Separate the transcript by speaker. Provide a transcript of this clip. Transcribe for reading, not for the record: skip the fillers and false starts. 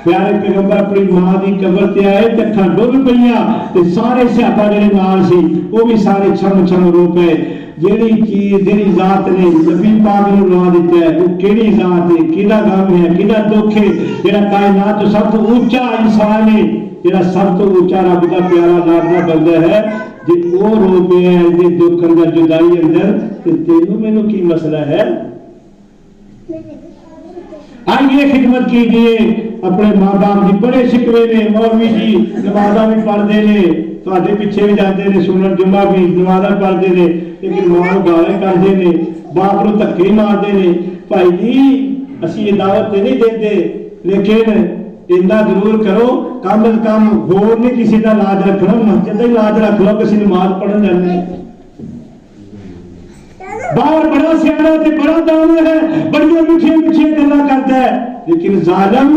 Speaker 1: प्यारे पैगंबर अपनी मां की कबर ते आए ते अखां डुੱਲ पईयां ते सारे सहाबा जिहड़े नाल सी वो भी सारे छम छम रो पे। जेड़ी चीज जेड़ी जात ने नबी पाक नूं ला दिता है वो केड़ी जात है, किहड़ा गम है, किहड़ा दुख है, जेड़ा कायनात तो सब तो ऊंचा इंसान है, जेड़ा सब तो ऊंचा रब दा प्यारा नाम दा बंदा है, जे वो रो पे है जे दुख अंदर जुदाई अंदर ते तेनू मैनू की मसला है। आइए खिदमत कीजिए अपने माँ बाप की। बड़े शिकवे ने मौलवी जी नमाजा भी पढ़ते हैं, तुहाडे पिछे भी जाते हैं सुनन, जुम्मा भी नमाजा पढ़ते हैं, लेकिन मां नूं गाले करते हैं, बाप नूं धक्के मारते हैं। भाई जी असीं ये दावत नहीं देते, लेकिन इन्ना जरूर करो कम अज कम होर नहीं किसी का लाज रखना, मस्जिद का लाज रख लो, किसी नमाज पढ़न जाने। बाहर बड़ा सियाना ते बड़ा दान है, बड़िया मिठिया मिठिया गल्लां करता है, लेकिन जालिम